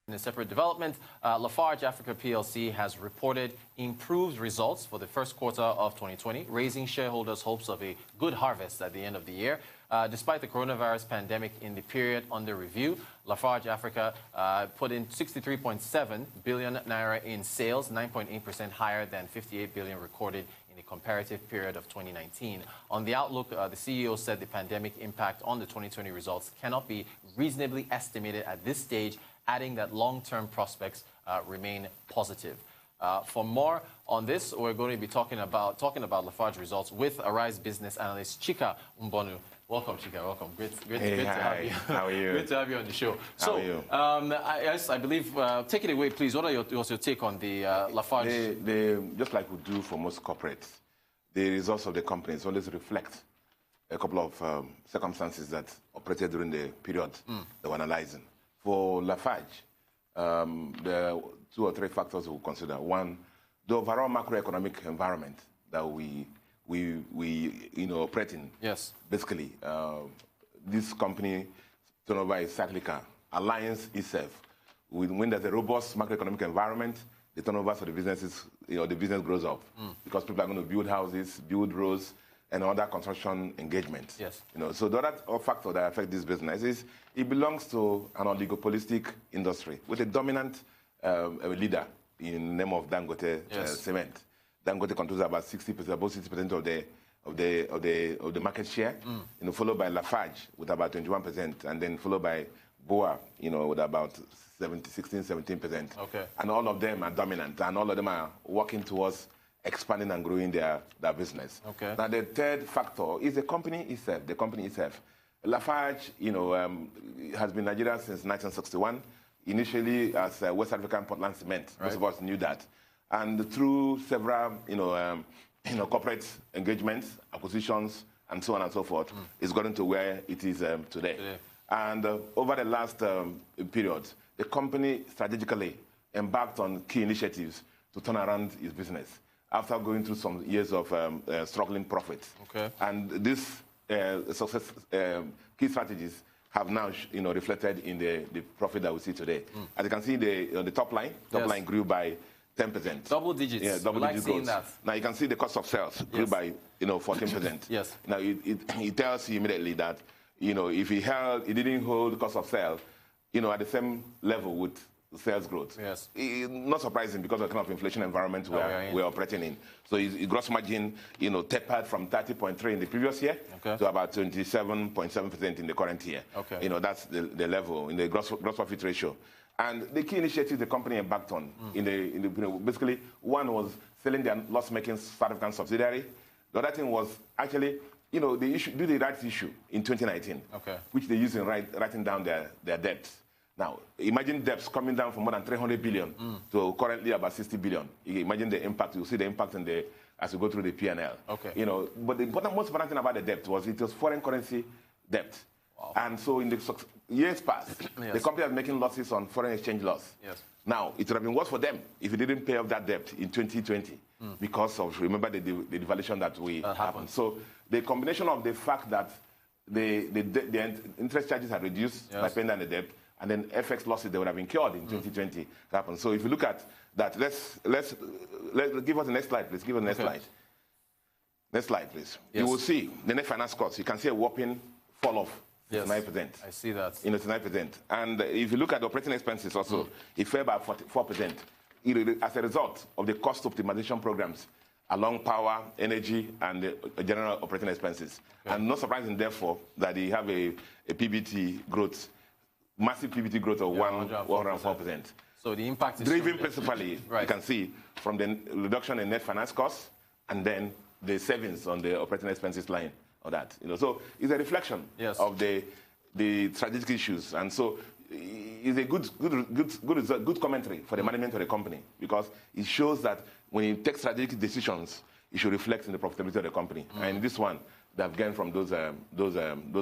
In a separate development, Lafarge Africa PLC has reported improved results for the first quarter of 2020, raising shareholders' hopes of a good harvest at the end of the year. Despite the coronavirus pandemic in the period under review, Lafarge Africa put in 63.7 billion naira in sales, 9.8% higher than 58 billion recorded in the comparative period of 2019. On the outlook, the CEO said the pandemic impact on the 2020 results cannot be reasonably estimated at this stage, adding that long-term prospects remain positive. For more on this, we're going to be talking about Lafarge results with Arise Business Analyst Chika Mbonu. Welcome, Chika. Welcome. Great to have you. How are you? Great to have you on the show. How are you? I believe, take it away, please. What's your take on the Lafarge? Just like we do for most corporates, the results of the companies always reflect a couple of circumstances that operated during the period they were analyzing. For Lafarge, there are 2 or 3 factors we'll consider. One, the overall macroeconomic environment that we operate in. Yes. Basically, this company turnover is cyclical. Aligns itself. When there's a robust macroeconomic environment, the turnover for the businesses, the business grows up because people are going to build houses, build roads, and other construction engagement. Yes. So the other factor that affects this business is it belongs to an oligopolistic industry with a dominant leader in the name of Dangote Cement. Dangote controls about 60%, about 60% of the market share. Followed by Lafarge with about 21%, and then followed by Boa, with about 17%. Okay. And all of them are dominant, and all of them are working towards expanding and growing their business. Okay. Now, the third factor is the company itself. Lafarge, has been in Nigeria since 1961, initially as West African Portland Cement. Right. Most of us knew that. And through several, corporate engagements, acquisitions, and so on and so forth, it's gotten to where it is today. And over the last period, the company strategically embarked on key initiatives to turn around its business after going through some years of struggling profits. Okay. And this success key strategies have now reflected in the profit that we see today. As you can see, the top line line grew by 10%. Double digits. Yeah, double digits growth. That. Now you can see the cost of sales grew by 14%. Yes. Now it tells you immediately that if he didn't hold the cost of sales at the same level with sales growth. Yes. Not surprising because of the kind of inflation environment we're operating in. So his gross margin, tapered from 30.3 in the previous year to about 27.7% in the current year. Okay. That's the level in the gross profit ratio. And the key initiatives the company embarked on basically one was selling their loss-making South African subsidiary. The other thing was actually they do the rights issue in 2019, which they used in writing down their debts. Now, imagine debts coming down from more than 300 billion to currently about 60 billion. You imagine the impact. You'll see the impact as you go through the P&L. Okay. But the most important thing about the debt was it was foreign currency debt. Wow. And so in the years past, the company was making losses on foreign exchange loss. Yes. Now, it would have been worse for them if it didn't pay off that debt in 2020 because of, remember, the devaluation that happened. So the combination of the fact that the interest charges had reduced by paying down the debt, and then FX losses they would have incurred in 2020 happened. So if you look at that, let's give us the next slide, please. Give us the next slide. Next slide, please. Yes. You will see the net finance costs. You can see a whopping fall off. 9%. I see that. 9%. And if you look at the operating expenses also, it fell by 44%. As a result of the cost optimization programs along power, energy, and the general operating expenses. And not surprising, therefore, that they have a PBT growth, massive PBT growth of 104%. So the impact is driven principally, you can see, from the reduction in net finance costs and then the savings on the operating expenses line. That so it's a reflection of the strategic issues, and so it's a good commentary for the management of the company because it shows that when you take strategic decisions, it should reflect in the profitability of the company. And this one, they've gained from those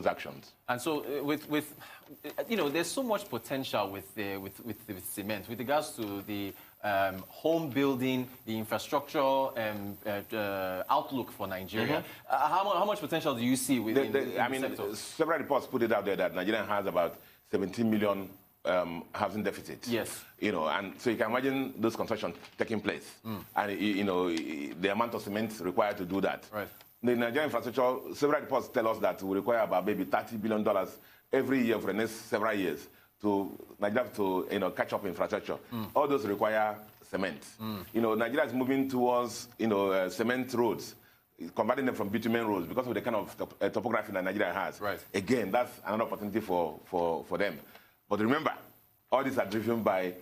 actions. And so, there's so much potential with cement with regards to the home building, the infrastructure outlook for Nigeria. How much potential do you see within the sector? Several reports put it out there that Nigeria has about 17 million housing deficit. Yes. You know, and so you can imagine those constructions taking place. And, you know, the amount of cement required to do that. Right. The Nigerian infrastructure, several reports tell us that we require about maybe $30 billion every year for the next several years to Nigeria to, you know, catch up infrastructure. All those require cement. You know, Nigeria is moving towards, you know, cement roads, converting them from bitumen roads because of the kind of topography that Nigeria has. Right. Again, that's another opportunity for them. But remember, all these are driven by,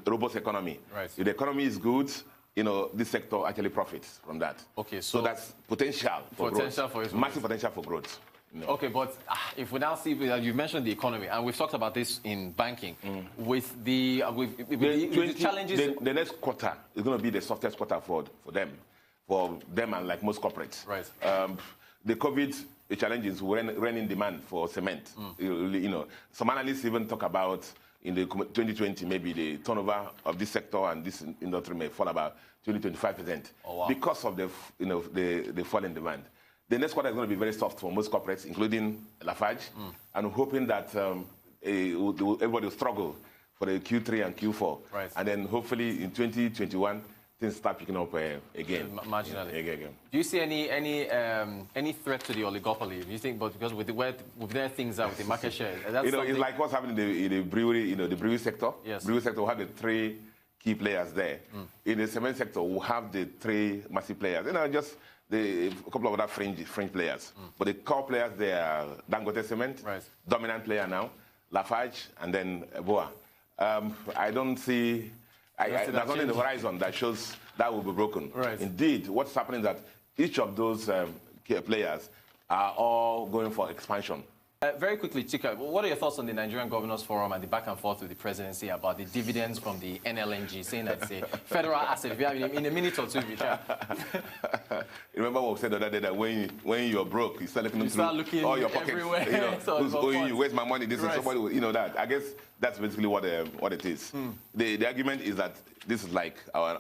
robust economy. Right. If the economy is good, you know, this sector actually profits from that. Okay, so that's potential for growth. Massive potential for growth. No. Okay, but if we now see, you mentioned the economy, and we've talked about this in banking, with the challenges. The next quarter is going to be the softest quarter for them and like most corporates. Right. The COVID challenges were running demand for cement. You know, some analysts even talk about in the 2020 maybe the turnover of this sector and this industry may fall about 20-25%. Oh, wow. Because of the fall in demand. The next quarter is going to be very soft for most corporates, including Lafarge, and we're hoping that everybody will struggle for the Q3 and Q4. Right. And then hopefully in 2021, things start picking up again. Marginally. Again. Do you see any threat to the oligopoly? Do you think, but because with their things are with the market share, that's it's like what's happening in the brewery, the brewery sector. Yes. Brewery sector will have the three key players there. In the cement sector, we'll have the three massive players. Just a couple of other fringe players. But the core players, they are Dangote Cement, right, dominant player now, Lafarge, and then Boa. I don't see... there's nothing in the horizon that shows that will be broken. Right. Indeed, what's happening is that each of those players are all going for expansion. Very quickly, Chika, what are your thoughts on the Nigerian Governors Forum and the back and forth with the presidency about the dividends from the NLNG, saying that it's a federal asset? In a minute or two, if you can. Remember what we said the other day, that when you're broke, you start looking all your pockets. Everywhere. Who's owing you? Where's my money? This is somebody, that. I guess that's basically what it is. The argument is that this is like our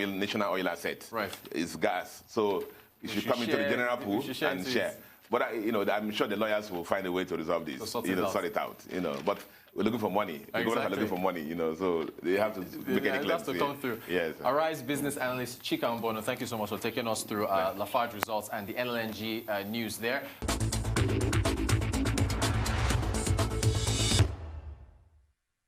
national oil asset. Right. It's gas. So it should come into the general pool and share. But I'm sure the lawyers will find a way to resolve this, sort it out. But we're looking for money. The governors are looking for money, so they have to make any claims. It has to come through. Yes. Arise Business Analyst Chika Mbonu, thank you so much for taking us through Lafarge results and the LNG news there.